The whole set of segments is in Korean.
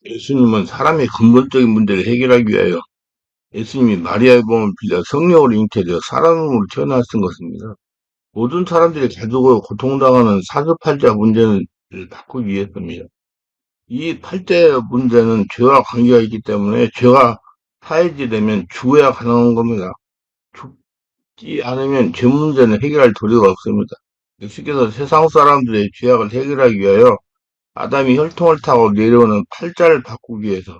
예수님은 사람의 근본적인 문제를 해결하기 위하여 예수님이 마리아의 몸을 빌려 성령으로 잉태되어 사람으로 태어나신 것입니다. 모든 사람들이 가지고 고통당하는 사주팔자 문제를 바꾸기 위해서입니다. 이 팔자 문제는 죄와 관계가 있기 때문에 죄가 사해지되면 죽어야 가능한 겁니다. 죽지 않으면 죄 문제는 해결할 도리가 없습니다. 예수께서 세상 사람들의 죄악을 해결하기 위하여 아담이 혈통을 타고 내려오는 팔자를 바꾸기 위해서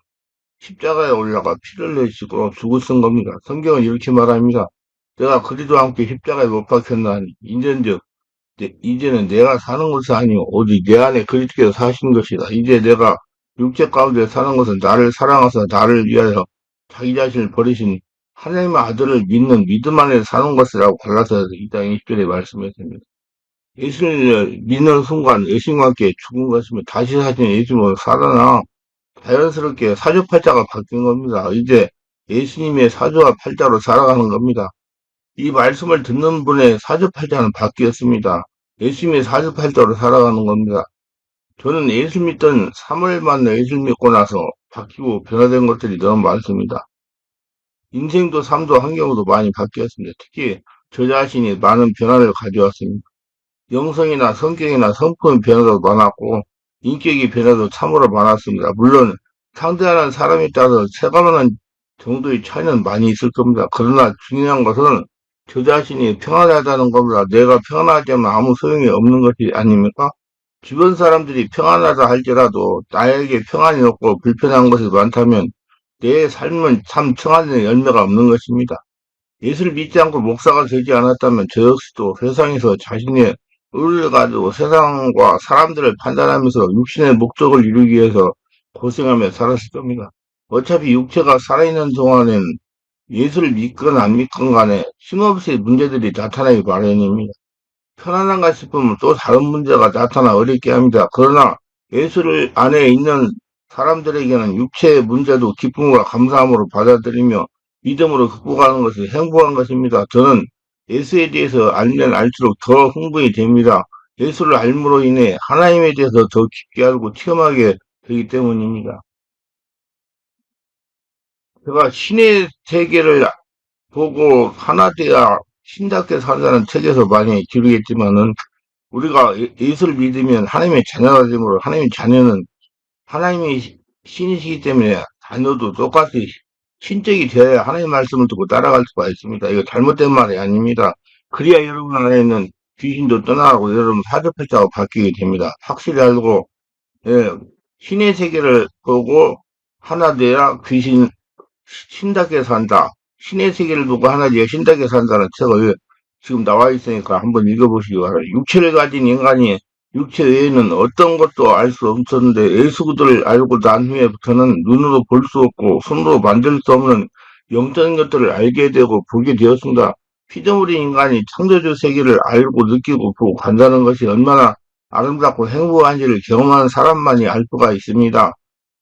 십자가에 올라가 피를 내시고 죽으신 겁니다. 성경은 이렇게 말합니다. 내가 그리스도와 함께 십자가에 못 박혔나니 이제는 이제는 내가 사는 것이 아니오 오직 내 안에 그리스도께서 사신 것이다. 이제 내가 육체 가운데 사는 것은 나를 사랑하사 나를 위하여 자기 자신을 버리신 하나님의 아들을 믿는 믿음 안에 사는 것이라고 갈라서 2장 20절에 말씀했습니다. 예수님을 믿는 순간 예수님과 함께 죽은 것이며 다시 사신 예수님은 살아나 자연스럽게 사주팔자가 바뀐 겁니다. 이제 예수님의 사주와 팔자로 살아가는 겁니다. 이 말씀을 듣는 분의 사주팔자는 바뀌었습니다. 예수님의 사주팔자로 살아가는 겁니다. 저는 예수 믿던 3월 만에 예수 믿고 나서 바뀌고 변화된 것들이 너무 많습니다. 인생도 삶도 환경도 많이 바뀌었습니다. 특히 저 자신이 많은 변화를 가져왔습니다. 영성이나 성격이나 성품의 변화도 많았고 인격의 변화도 참으로 많았습니다. 물론 상대하는 사람에 따라서 체감하는 정도의 차이는 많이 있을 겁니다. 그러나 중요한 것은 저 자신이 평안하다는 겁니다. 내가 평안하지 않으면 아무 소용이 없는 것이 아닙니까? 주변 사람들이 평안하다 할지라도 나에게 평안이 없고 불편한 것이 많다면 내 삶은 참 평안의 열매가 없는 것입니다. 예수를 믿지 않고 목사가 되지 않았다면 저 역시도 세상에서 자신의 의를 가지고 세상과 사람들을 판단하면서 육신의 목적을 이루기 위해서 고생하며 살았을 겁니다. 어차피 육체가 살아있는 동안엔 예수를 믿건 안 믿건 간에 쉼없이 문제들이 나타나기 마련입니다. 편안한가 싶으면 또 다른 문제가 나타나 어렵게 합니다. 그러나 예수를 안에 있는 사람들에게는 육체의 문제도 기쁨과 감사함으로 받아들이며 믿음으로 극복하는 것이 행복한 것입니다. 저는 예수에 대해서 알면 알수록 더 흥분이 됩니다. 예수를 알므로 인해 하나님에 대해서 더 깊게 알고 체험하게 되기 때문입니다. 제가 신의 세계를 보고 하나 되어 신답게 산다는 책에서 많이 기르겠지만은 우리가 예수를 믿으면 하나님의 자녀가 되므로 하나님의 자녀는 하나님이 신이시기 때문에 자녀도 똑같이 신적이 되어야 하나님의 말씀을 듣고 따라갈 수가 있습니다. 이거 잘못된 말이 아닙니다. 그래야 여러분 안에 있는 귀신도 떠나가고 여러분 사주팔자가 바뀌게 됩니다. 확실히 알고 예, 신의 세계를 보고 하나 되어야 신답게 산다. 신의 세계를 보고 하나 되어 신답게 산다는 책을 지금 나와 있으니까 한번 읽어보시기 바랍니다. 육체를 가진 인간이 육체 외에는 어떤 것도 알 수 없었는데 예수 그리스도를 알고 난 후에부터는 눈으로 볼 수 없고 손으로 만질 수 없는 영적인 것들을 알게 되고 보게 되었습니다. 피조물인 인간이 창조주 세계를 알고 느끼고 보고 간다는 것이 얼마나 아름답고 행복한지를 경험한 사람만이 알 수가 있습니다.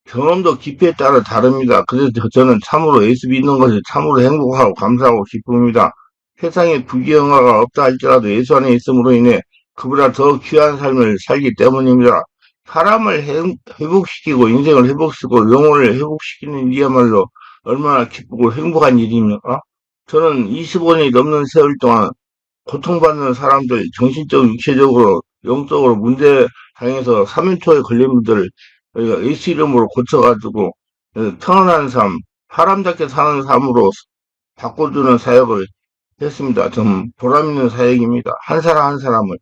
경험도 깊이에 따라 다릅니다. 그래서 저는 참으로 예수 믿는 것이 참으로 행복하고 감사하고 기쁩니다. 세상에 부귀영화가 없다 할지라도 예수 안에 있음으로 인해 그보다 더 귀한 삶을 살기 때문입니다. 사람을 회복시키고 인생을 회복시키고 영혼을 회복시키는 일이야말로 얼마나 기쁘고 행복한 일입니까? 저는 25년이 넘는 세월 동안 고통받는 사람들, 정신적, 육체적으로, 영적으로 문제 당해서 사면초에 걸린 분들 저희가 예수 이름으로 고쳐가지고 평안한 삶, 사람답게 사는 삶으로 바꿔주는 사역을 했습니다. 좀 보람 있는 사역입니다. 한 사람 한 사람을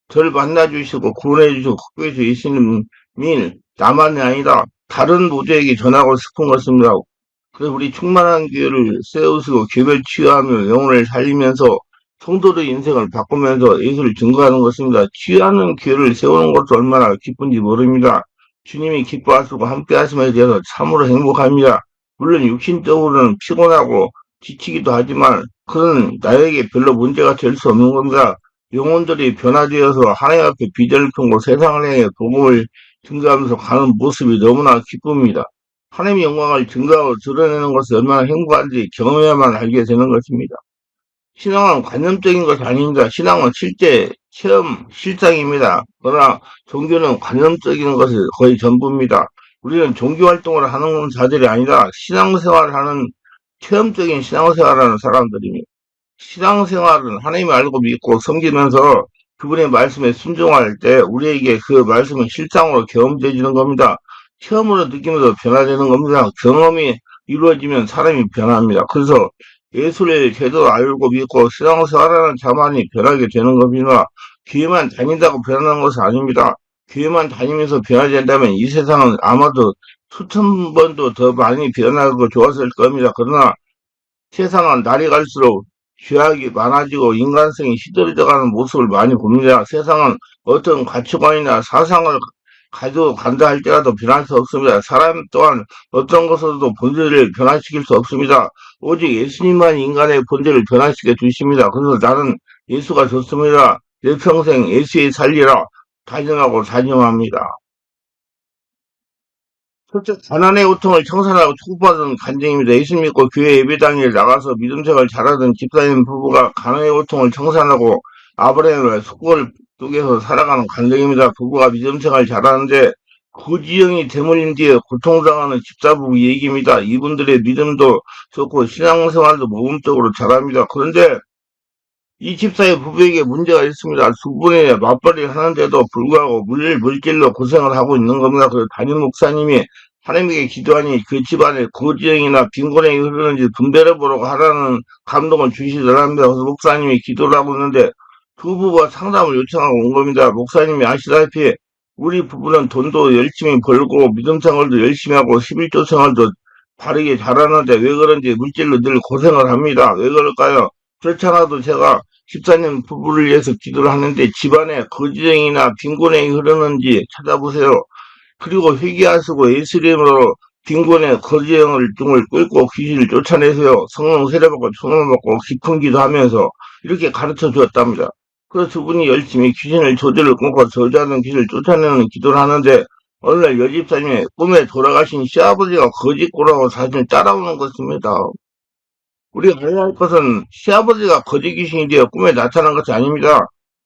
저를 만나주시고 구원해주시고 극복해주시고 예수님이 나만이 아니라 다른 모두에게 전하고 싶은 것입니다. 그래서 우리 충만한 교회를 세우시고 교회를 치유하며 영혼을 살리면서 성도들의 인생을 바꾸면서 예수를 증거하는 것입니다. 치유하는 교회를 세우는 것도 얼마나 기쁜지 모릅니다. 주님이 기뻐하시고 함께 하심에 대해서 참으로 행복합니다. 물론 육신적으로는 피곤하고 지치기도 하지만 그건 나에게 별로 문제가 될 수 없는 겁니다. 영혼들이 변화되어서 하나님 앞에 비전을 펴고 세상을 향해 복음을 증거하면서 가는 모습이 너무나 기쁩니다. 하나님의 영광을 증거하고 드러내는 것이 얼마나 행복한지 경험해야만 알게 되는 것입니다. 신앙은 관념적인 것이 아닙니다. 신앙은 실제 체험, 실상입니다. 그러나 종교는 관념적인 것이 거의 전부입니다. 우리는 종교 활동을 하는 자들이 아니라 신앙생활을 하는 체험적인 신앙생활을 하는 사람들입니다. 신앙생활은 하나님을 알고 믿고 섬기면서 그분의 말씀에 순종할 때 우리에게 그 말씀은 실상으로 경험되어지는 겁니다. 체험으로 느끼면서 변화되는 겁니다. 경험이 이루어지면 사람이 변합니다. 그래서 예수를 제대로 알고 믿고 신앙생활하는 자만이 변하게 되는 겁니다. 교회만 다닌다고 변하는 것은 아닙니다. 교회만 다니면서 변화된다면 이 세상은 아마도 수천 번도 더 많이 변하고 좋았을 겁니다. 그러나 세상은 날이 갈수록 죄악이 많아지고 인간성이 시들어져가는 모습을 많이 봅니다. 세상은 어떤 가치관이나 사상을 가지고 간다 할지라도 변할 수 없습니다. 사람 또한 어떤 것으로도 본질을 변화시킬 수 없습니다. 오직 예수님만 인간의 본질을 변화시켜 주십니다. 그래서 나는 예수가 좋습니다. 내 평생 예수의 살리라 다짐하고 다짐합니다. 첫째, 가난의 고통을 청산하고 축복받은 간증입니다. 예수 믿고 교회 예배당에 나가서 믿음 생활 잘하던 집사님 부부가 가난의 고통을 청산하고 아브라함의 숙고를 속에서 살아가는 간증입니다. 부부가 믿음 생활 잘하는데 구지영이 대물림 뒤에 고통당하는 집사 부부 얘기입니다. 이분들의 믿음도 좋고 신앙생활도 모범적으로 잘합니다. 그런데 이 집사의 부부에게 문제가 있습니다. 두 분이 맞벌이를 하는데도 불구하고 물질로 고생을 하고 있는 겁니다. 그래서 담임 목사님이 하나님에게 기도하니 그 집안에 고지영이나 빈곤행이 흐르는지 분별해 보라고 하라는 감동을 주시더랍니다. 그래서 목사님이 기도를 하고 있는데 두 부부가 상담을 요청하고 온 겁니다. 목사님이 아시다시피 우리 부부는 돈도 열심히 벌고 믿음 생활도 열심히 하고 11조 생활도 바르게 잘하는데 왜 그런지 물질로 늘 고생을 합니다. 왜 그럴까요? 그렇지 않아도 제가 집사님 부부를 위해서 기도를 하는데 집안에 거지행이나 빈곤행이 흐르는지 찾아보세요. 그리고 회개하시고 예수 이름으로 빈곤의 거지행을 등을 끌고 귀신을 쫓아내세요. 성령 세례받고 천을 받고 깊은 기도하면서 이렇게 가르쳐 주었답니다. 그래서 두 분이 열심히 귀신을 조절을 끊고 저주하는 귀신을 쫓아내는 기도를 하는데 어느 날 여집사님의 꿈에 돌아가신 시아버지가 거짓고라고 자신을 따라오는 것입니다. 우리가 알아야 할 것은 시아버지가 거지 귀신이 되어 꿈에 나타난 것이 아닙니다.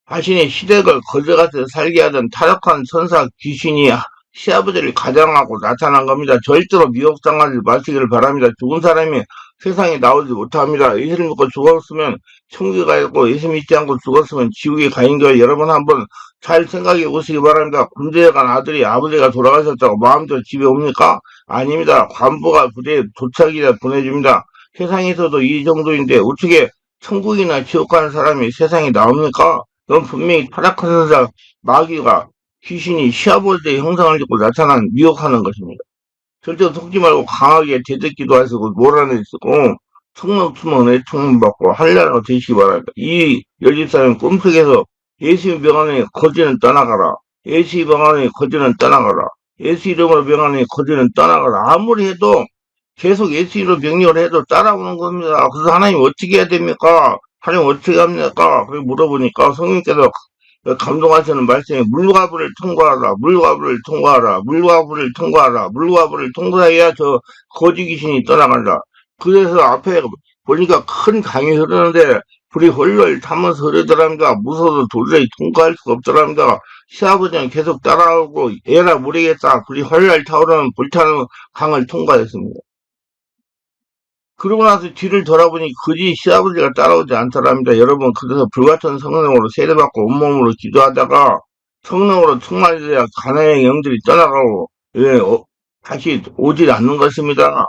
자신의 시댁을 거지같이 살게 하던 타락한 천사 귀신이 시아버지를 가장하고 나타난 겁니다. 절대로 미혹당하지 마시기를 바랍니다. 죽은 사람이 세상에 나오지 못합니다. 예수를 믿고 죽었으면 천국에 가 있고 예수 믿지 않고 죽었으면 지옥에 가 있는 거 여러분 한번 잘 생각해 보시기 바랍니다. 군대에 간 아들이 아버지가 돌아가셨다고 마음대로 집에 옵니까? 아닙니다. 관부가 부대에 도착이라 보내줍니다. 세상에서도 이 정도인데 어떻게 천국이나 지옥 가는 사람이 세상에 나옵니까? 그건 분명히 타락한 사람 마귀가 귀신이 시아버지의 형상을 짓고 나타난 미혹하는 것입니다. 절대 속지 말고 강하게 대적기도 하시고 몰아내시고 성령 충만 애통을 받고 한나라가 되시기 바랍니다. 이 열집사는 꿈속에서 예수의 명하니 거지는 떠나가라. 예수의 명하니 거지는 떠나가라. 예수 이름으로 명하니 거지는 떠나가라. 아무리 해도 계속 예수 이름으로 명령을 해도 따라오는 겁니다. 그래서 하나님 어떻게 해야 됩니까? 하나님 어떻게 합니까? 그렇게 물어보니까 성령께서 감동하시는 말씀에 물과 불을 통과하라, 물과 불을 통과하라, 물과 불을 통과하라, 물과 불을 통과해야 저 거지 귀신이 떠나간다. 그래서 앞에 보니까 큰 강이 흐르는데 불이 헐헐 타면서 흐르더랍니다. 무서워서 도저히 통과할 수가 없더랍니다. 시아버지는 계속 따라오고 에라 모르겠다. 불이 헐헐 타오르는 불타는 강을 통과했습니다. 그러고 나서 뒤를 돌아보니 그지 시아버지가 따라오지 않더랍니다. 여러분, 그래서 불같은 성령으로 세례받고 온몸으로 기도하다가 성령으로 충만해야 가나의 영들이 떠나가고 예, 다시 오질 않는 것입니다.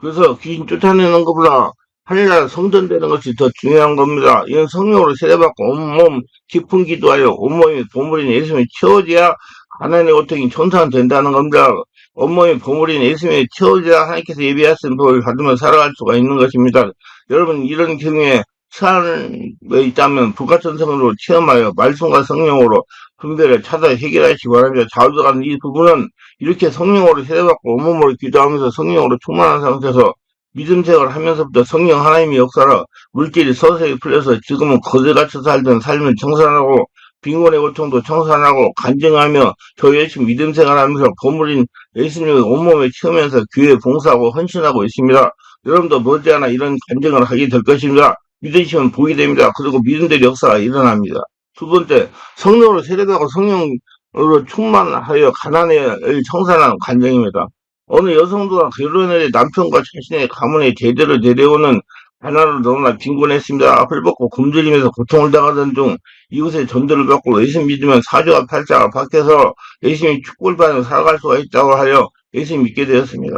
그래서 귀신 쫓아내는 것보다 하늘나라 성전되는 것이 더 중요한 겁니다. 이런 성령으로 세례받고 온몸 깊은 기도하여 온몸이 보물인 예수님이 채워져야 하나님의 고통이 천사는 된다는 겁니다. 온몸이 보물인 예수님이 채워져야 하나님께서 예비하신 법을 받으며 살아갈 수가 있는 것입니다. 여러분 이런 경우에 사안에 있다면 불같은 성령으로 체험하여 말씀과 성령으로 분별을 찾아 해결하시기 바랍니다. 좌우들어가는 이 부분은 이렇게 성령으로 세례받고 온몸으로 기도하면서 성령으로 충만한 상태에서 믿음 생활을 하면서부터 성령 하나님의 역사로 물질이 서서히 풀려서 지금은 거지같이 살던 삶을 청산하고 빈곤의 고통도 청산하고 간증하며 더 열심히 믿음 생활하면서 보물인 예수님의 온몸에 채우면서 교회에 봉사하고 헌신하고 있습니다. 여러분도 머지않아 이런 간증을 하게 될 것입니다. 믿으시면 보게 됩니다. 그리고 믿음의 역사가 일어납니다. 두 번째, 성령으로 세례받고 성령 으로 충만하여 가난을 청산하는 관정입니다. 어느 여성도가 결혼해 남편과 자신의 가문에 대대로 내려오는 가난으로 너무나 빈곤했습니다. 헐벗고 굶주리면서 고통을 당하던 중 이웃의 전도를 받고 예수 믿으면 사주와 팔자가 바뀌어서 열심히 축복을 받으며 살아갈 수가 있다고 하여 예수 믿게 되었습니다.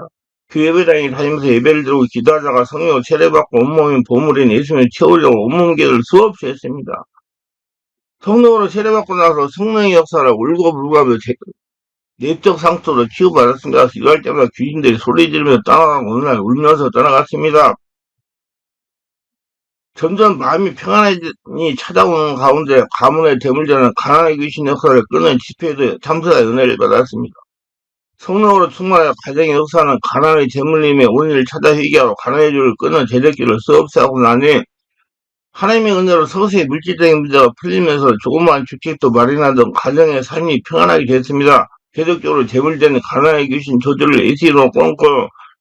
그 예배당에 다니면서 예배를 드리고 기도하다가 성령을 세례받고 온몸이 보물인 예수님을 채우려고 온몸 기도를 수없이 했습니다. 성령으로 세례받고 나서 성령의 역사를 울고불고하며 내적 상처로 치유받았습니다. 기도할 때마다 귀신들이 소리 지르며 떠나가고 어느 날 울면서 떠나갔습니다. 점점 마음이 평안해지니 찾아오는 가운데 가문의 대물자는 가난의 귀신 역사를 끊은 집회에도 참석의 은혜를 받았습니다. 성령으로 충만하여 가정의 역사는 가난의 재물림의 원인을 찾아 회개하고 가난의 줄을 끊는 제작기를 수없이 하고 나니 하나님의 은혜로 서서히 물질적인 문제가 풀리면서 조그마한 주택도 마련하던 가정의 삶이 평안하게 됐습니다. 계속적으로 재물되는 가난의 귀신 저주를 예시로 끊고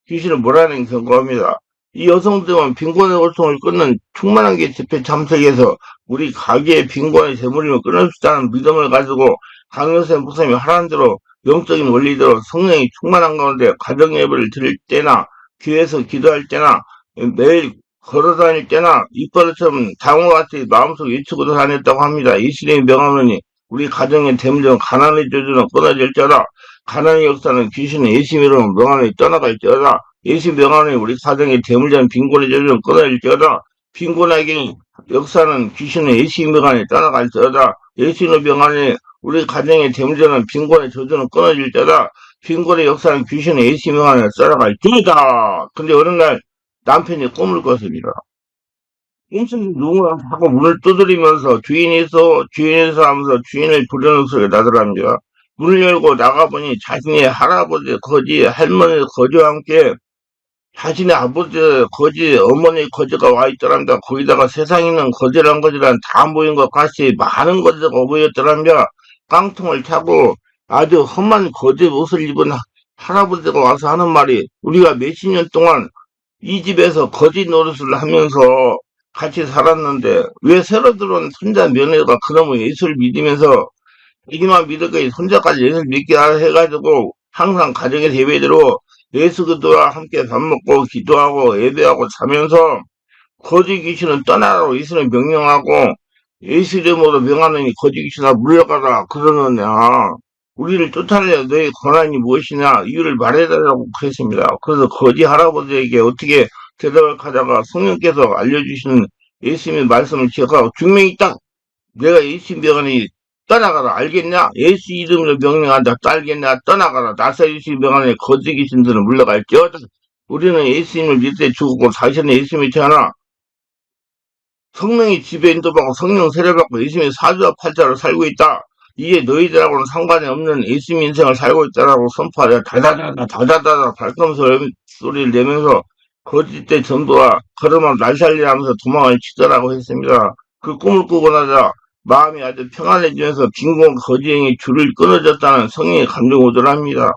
귀신을 몰아내는 경고합니다. 이 여성들은 빈곤의 고통을 끊는 충만한 게 집회 참석에서 우리 가게의 빈곤의 재물임을 끊을 수 있다는 믿음을 가지고 강요세 목사님이 하라는 대로 영적인 원리대로 성령이 충만한 가운데 가정 예배를 드릴 때나 교회에서 기도할 때나 매일 걸어다닐 때나 이빨처럼 당호같이 마음속 외치고도 다녔다고 합니다. 예수님의 명하노니 우리 가정의 대문제는 가난의 저주는 끊어질지어다. 가난의 역사는 귀신의 예수 이름으로 명하노니 떠나갈지어다. 예수 명하노니 우리 가정의 대문제는 빈곤의 저주는 끊어질지어다. 빈곤하게 역사는 귀신의 예수 명하노니 떠나갈지어다. 예수의 명하노니 우리 가정의 대문제는 빈곤의 저주는 끊어질지어다. 빈곤의 역사는 귀신의 예수 명하노니 떠나갈지어다. 근데 어느 날 남편이 꿈을 꿨습니다. 꿈속에 누군가 자꾸 문을 두드리면서 주인이 있어 하면서 주인을 부르는 소리가 나더랍니다. 문을 열고 나가보니 자신의 할아버지, 거지, 할머니, 거지와 함께 자신의 아버지, 거지, 어머니 거지가 와 있더랍니다. 거기다가 세상에 있는 거지란 거지란 다 안 보인 것 같이 많은 거지가 보였더랍니다. 깡통을 차고 아주 험한 거지 옷을 입은 할아버지가 와서 하는 말이 우리가 몇십 년 동안 이 집에서 거지 노릇을 하면서 같이 살았는데 왜 새로 들어온 손자 며느리가 그놈의 예수를 믿으면서 자기만 믿을까 손자까지 예수를 믿게 해가지고 항상 가정에서 예배대로 예수 그리스도와 함께 밥 먹고 기도하고 예배하고 자면서 거지 귀신은 떠나라고 예수를 명령하고 예수 이름으로 명하느니 거지 귀신아 물러가라 그러느냐 우리를 쫓아내야 너의 권한이 무엇이냐 이유를 말해달라고 그랬습니다. 그래서 거지 할아버지에게 어떻게 대답을 하다가 성령께서 알려주시는 예수님의 말씀을 기억하고 분명히 딱 내가 예수 명하니 떠나가라 알겠냐? 예수 이름으로 명령한다 알겠냐? 떠나가라 나사 예수 명하니 거지 귀신들은 물러갈지어다. 우리는 예수님을 믿을 때 죽었고 자신의 예수님이 태어나 성령이 지배 인도받고 성령 세례받고 예수님의 사주와 팔자로 살고 있다. 이에 너희들하고는 상관이 없는 예수님 인생을 살고 있다라고 선포하자 다다다다 소리를 내면서 거짓대 전도와 걸음을 날살리하면서 도망을 치더라고 했습니다. 그 꿈을 꾸고 나자 마음이 아주 평안해지면서 빈곤 거지행이 줄을 끊어졌다는 성령의 감동이 오더랍니다.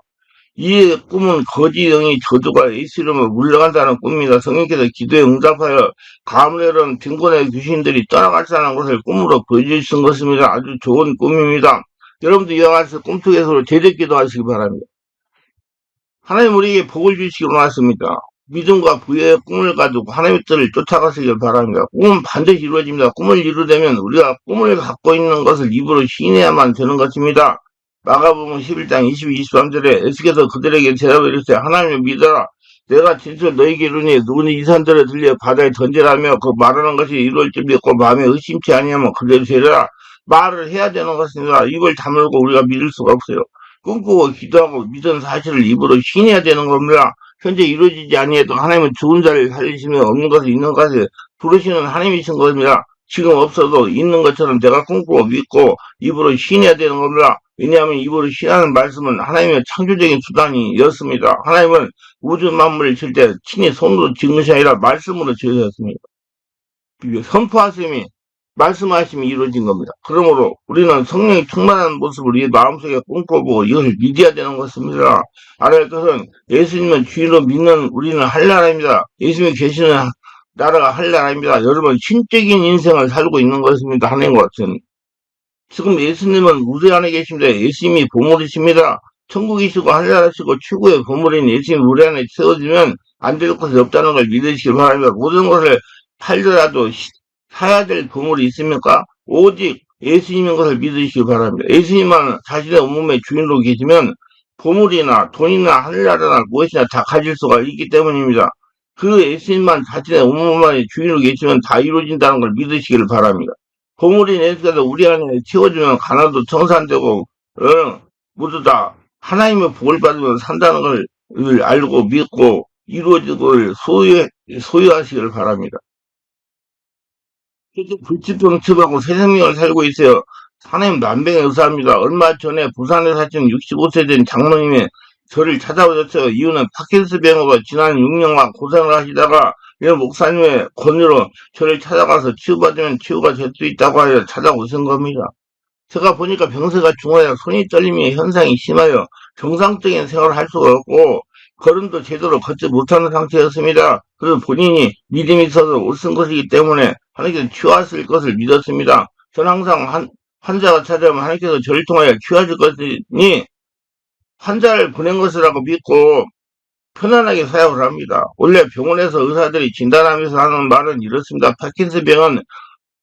이 꿈은 거지 영이 저주가 예수 이름으로 물러간다는 꿈입니다. 성령께서 기도에 응답하여 가문에는 빈곤의 귀신들이 떠나갈다는 것을 꿈으로 보여주신 것입니다. 아주 좋은 꿈입니다. 여러분도 이와 같이 꿈속에서 제대기도 하시기 바랍니다. 하나님 우리에게 복을 주시기 원하십니다. 믿음과 부여의 꿈을 가지고 하나님의 뜻을 쫓아가시길 바랍니다. 꿈은 반드시 이루어집니다. 꿈을 이루려면 우리가 꿈을 갖고 있는 것을 입으로 시인해야만 되는 것입니다. 마가복음 11장 22, 23절에 예수께서 그들에게 대답을 이르시되 하나님을 믿어라. 내가 진실 너희에게 이르니 누구는 이 산들을 들려 바다에 던지라며 그 말하는 것이 이루어질 줄 믿고 마음에 의심치 아니하면 그대로 되리라. 말을 해야 되는 것입니다. 입을 다물고 우리가 믿을 수가 없어요. 꿈꾸고 기도하고 믿은 사실을 입으로 시인해야 되는 겁니다. 현재 이루어지지 아니해도 하나님은 죽은 자를 살리시며 없는 것을 있는 것을 부르시는 하나님이신 겁니다. 지금 없어도 있는 것처럼 내가 꿈꾸고 믿고 입으로 시인해야 되는 겁니다. 왜냐하면 입으로 시인하는 말씀은 하나님의 창조적인 수단이었습니다. 하나님은 우주 만물을 칠 때 친히 손으로 지은 것이 아니라 말씀으로 지으셨습니다. 선포하심이 말씀하심이 이루어진 겁니다. 그러므로 우리는 성령이 충만한 모습을 우리 마음속에 꿈꿔보고 이것을 믿어야 되는 것입니다. 알아야 할 것은 예수님은 주인으로 믿는 우리는 할 나라입니다. 예수님이 계시는 나라가 할 나라입니다. 여러분 신적인 인생을 살고 있는 것입니다. 하나님과 같은 지금 예수님은 우리 안에 계십니다. 예수님이 보물이십니다. 천국이시고 하늘나라시고 최고의 보물인 예수님이 우리 안에 채워지면 안 될 것이 없다는 걸 믿으시길 바랍니다. 모든 것을 팔더라도 사야 될 보물이 있습니까? 오직 예수님인 것을 믿으시기 바랍니다. 예수님만 자신의 온몸의 주인으로 계시면 보물이나 돈이나 하늘나라나 무엇이나 다 가질 수가 있기 때문입니다. 그 예수님만 자신의 온몸만의 주인으로 계시면 다 이루어진다는 걸 믿으시기를 바랍니다. 보물인 예수께서 우리 안에 채워주면 가난도 청산되고 모두 다 하나님의 복을 받으면 산다는 걸 알고 믿고 이루어지고 소유하시기를 바랍니다. 실제 불치병첩하고 새 생명을 살고 있어요. 하나님 난뱅에 의사합니다. 얼마 전에 부산에 사신 65세 된 장로님이 저를 찾아오셨어요. 이유는 파킨스 병으로 지난 6년간 고생을 하시다가 이런 목사님의 권유로 저를 찾아가서 치유받으면 치유가 될 수 있다고 하여 찾아오신 겁니다. 제가 보니까 병세가 중하여 손이 떨림의 현상이 심하여 정상적인 생활을 할 수가 없고 걸음도 제대로 걷지 못하는 상태였습니다. 그래서 본인이 믿음이 있어서 옷쓴 것이기 때문에 하나님께서 치유하실 것을 믿었습니다. 저는 항상 환자가 찾아오면 하나님께서 저를 통하여 치유하실 것이니 환자를 보낸 것이라고 믿고 편안하게 사역을 합니다. 원래 병원에서 의사들이 진단하면서 하는 말은 이렇습니다. 파킨슨 병은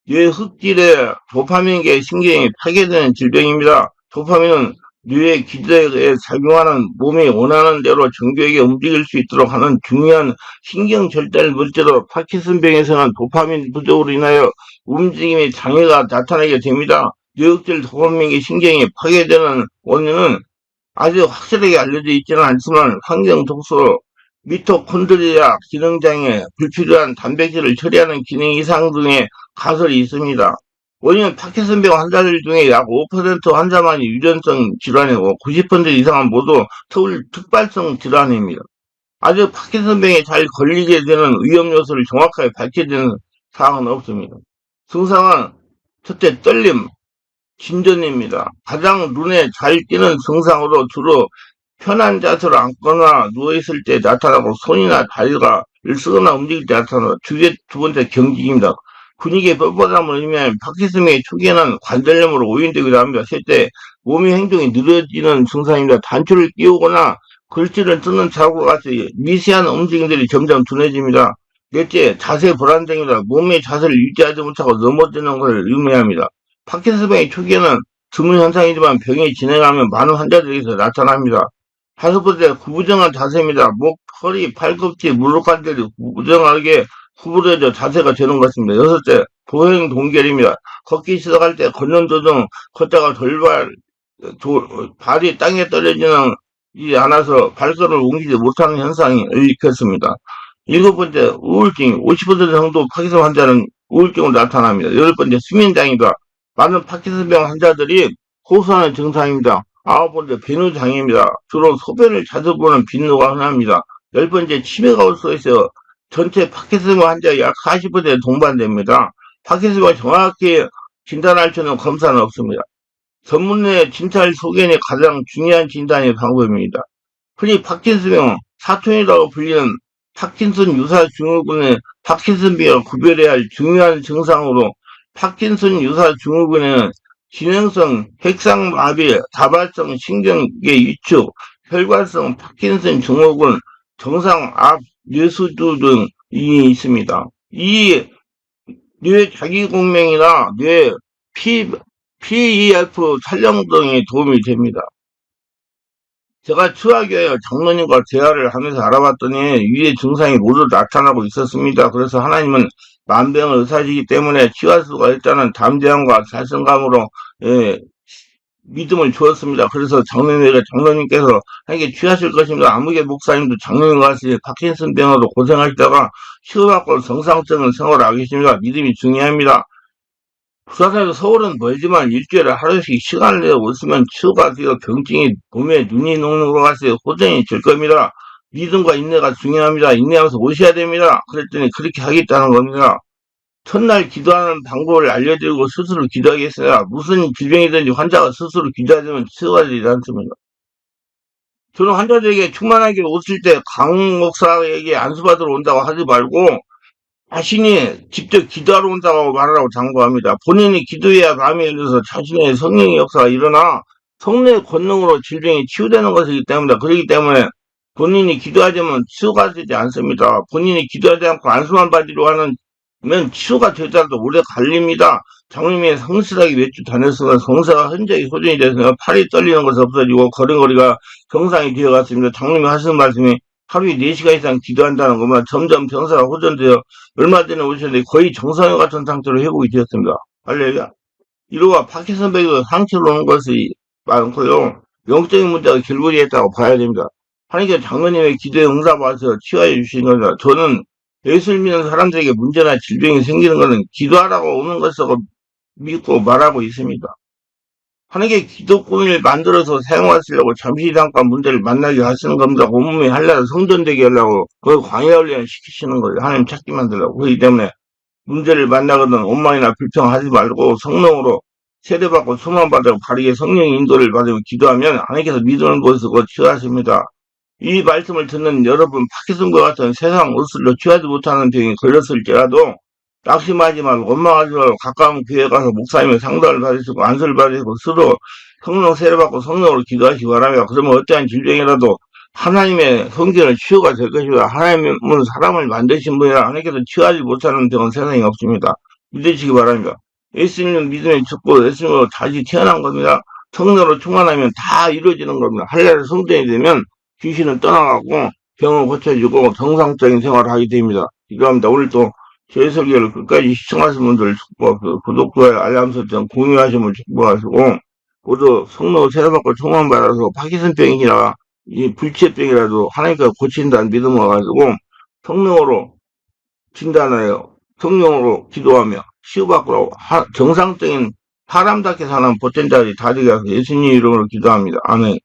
뇌 흑질의 도파민계 신경이 파괴되는 질병입니다. 도파민은 뇌의 기저에 작용하는 몸이 원하는 대로 정교하게 움직일 수 있도록 하는 중요한 신경 절달 물질로 파킨슨병에서는 도파민 부족으로 인하여 움직임의 장애가 나타나게 됩니다. 뇌흑질 도파민계 신경이 파괴되는 원인은 아직 확실하게 알려져 있지는 않지만 환경 독소, 미토콘드리아 기능장애, 불필요한 단백질을 처리하는 기능 이상 등의 가설이 있습니다. 원인은 파킨슨병 환자들 중에 약 5% 환자만이 유전성 질환이고 90% 이상은 모두 특발성 질환입니다. 아직 파킨슨병에 잘 걸리게 되는 위험 요소를 정확하게 밝혀지는 사항은 없습니다. 증상은 첫째 떨림, 진전입니다. 가장 눈에 잘 띄는 증상으로 주로 편한 자세로 앉거나 누워있을 때 나타나고 손이나 다리가 쓰거나 움직일 때 나타나고 두 번째 경직입니다. 근육의 뻣뻣함을 의미하는 파킨슨병의 초기에는 관절염으로 오인되기도 합니다. 셋째, 몸의 행동이 느려지는 증상입니다. 단추를 끼우거나 글씨를 쓰는 작업과 같이 미세한 움직임들이 점점 둔해집니다. 넷째, 자세 불안정입니다. 몸의 자세를 유지하지 못하고 넘어지는 것을 의미합니다. 파킨슨병의 초기에는 드문 현상이지만 병이 진행하면 많은 환자들에게서 나타납니다. 다섯 번째, 구부정한 자세입니다. 목, 허리, 팔꿈치, 무릎관절이 구부정하게 구부러져 자세가 되는 것입니다. 여섯째, 보행 동결입니다. 걷기 시작할 때 걷는 도중 걷다가 발이 땅에 떨어지지 않아서 발걸음을 옮기지 못하는 현상이 일으켰습니다. 일곱 번째, 우울증. 50% 정도 파킨슨 환자는 우울증으로 나타납니다. 여덟 번째, 수면장애입니다. 많은 파킨슨병 환자들이 호소하는 증상입니다. 아홉 번째, 배뇨장애입니다. 주로 소변을 자주 보는 빈노가 흔합니다. 열 번째, 치매가 올 수가 있어요. 전체 파킨슨병 환자의 약 40%에 동반됩니다. 파킨슨병을 정확히 진단할 수 있는 검사는 없습니다. 전문의 진찰 소견이 가장 중요한 진단의 방법입니다. 흔히 파킨슨병, 사촌이라고 불리는 파킨슨 유사 증후군의 파킨슨병을 구별해야 할 중요한 증상으로 파킨슨 유사 증후군에는 진행성 핵상마비, 다발성 신경계 위축, 혈관성 파킨슨 증후군, 정상 앞 뇌수두 등이 있습니다. 이 뇌 자기공명이나 뇌 PEF 촬영 등이 도움이 됩니다. 제가 추하교회 장로님과 대화를 하면서 알아봤더니 위의 증상이 모두 나타나고 있었습니다. 그래서 하나님은 만병을 의사시기 때문에 치유할 수가 있다는 담대함과 자신감으로 믿음을 주었습니다. 그래서 장로님께서 하나님께 취하실 것입니다. 아무개 목사님도 장로님과 같이 파킨슨병으로 고생하시다가 치유받고 정상적인 생활을 하고 계십니다. 믿음이 중요합니다. 부산에서 서울은 멀지만 일주일에 하루씩 시간을 내어 오시면 치유가 되어 병증이 몸에 눈이 녹는 것 같이 호전이 될 겁니다. 믿음과 인내가 중요합니다. 인내하면서 오셔야 됩니다. 그랬더니 그렇게 하겠다는 겁니다. 첫날 기도하는 방법을 알려드리고 스스로 기도하겠습니다. 무슨 질병이든지 환자가 스스로 기도하면 치유가 되지 않습니다. 저는 환자들에게 충만하게 오실 때 강 목사에게 안수받으러 온다고 하지 말고 자신이 직접 기도하러 온다고 말하라고 당부합니다. 본인이 기도해야 밤에 열려서 자신의 성령의 역사가 일어나 성령의 권능으로 질병이 치유되는 것이기 때문이다. 그렇기 때문에 본인이 기도하자면 치유가 되지 않습니다. 본인이 기도하지 않고 안수만 받으려 하는 면 치유가 되더라도 오래 걸립니다. 장님이 성실하게 몇 주 다녔으면 성사가 흔적이 소진이 돼서 팔이 떨리는 것이 없어지고 걸음걸이가 정상이 되어갔습니다. 장님이 하시는 말씀이 하루에 4시간 이상 기도한다는 것만 점점 병사가 호전되어 얼마 전에 오셨는데 거의 정상 같은 상태로 회복이 되었습니다. 할렐루야. 이로와 파키선배도 상처를 오는 것이 많고요. 영적인 문제가 결부되어 있다고 봐야 됩니다. 하나님께서 장로님의 기도에 응답하셔서 치유해 주시는 겁니다. 저는 예수를 믿는 사람들에게 문제나 질병이 생기는 것은 기도하라고 오는 것이라고 믿고 말하고 있습니다. 하나님께 기도꾼을 만들어서 사용하시려고 잠시 잠깐 문제를 만나게 하시는 겁니다. 온몸이 한나라 성전되게 하려고 그 광야 훈련을 시키시는 거예요. 하나님 찾기 만들려고. 그렇기 때문에 문제를 만나거든 원망이나 불평하지 말고 성령으로 세례받고 소망받고 바르게 성령의 인도를 받으며 기도하면 하나님께서 믿음을 보시고 치유하십니다. 이 말씀을 듣는 여러분, 파키슨과 같은 세상 의술로 취하지 못하는 병이 걸렸을지라도 낙심하지 말고 원망하지 말고 가까운 교회 가서 목사님의 상담을 받으시고 안수를 받으시고 스스로 성령 세례받고 성령으로 기도하시기 바랍니다. 그러면 어떠한 질병이라도 하나님의 성전을 치유가 될 것이다. 하나님은 사람을 만드신 분이라 하나님께서 치유하지 못하는 병은 세상에 없습니다. 믿으시기 바랍니다. 예수님 믿음의 축복, 예수님으로 다시 태어난 겁니다. 성령으로 충만하면 다 이루어지는 겁니다. 할례를 성전이 되면 귀신은 떠나가고 병은 고쳐지고 정상적인 생활을 하게 됩니다. 기도합니다. 오늘 또 저희 설교를 끝까지 시청하신 분들 축복하고 구독, 좋아요, 알람 설정, 공유하시면 축복하시고 모두 성령 세례받고 충만받아서 파키슨병이나 이 불치병이라도 하나님께서 고친다는 믿음을 가지고 성령으로 진단하여 성령으로 기도하며 치유받고 정상적인 사람답게 사는 보탠 자들이 다 되게 하셔서 예수님 이름으로 기도합니다. 아멘.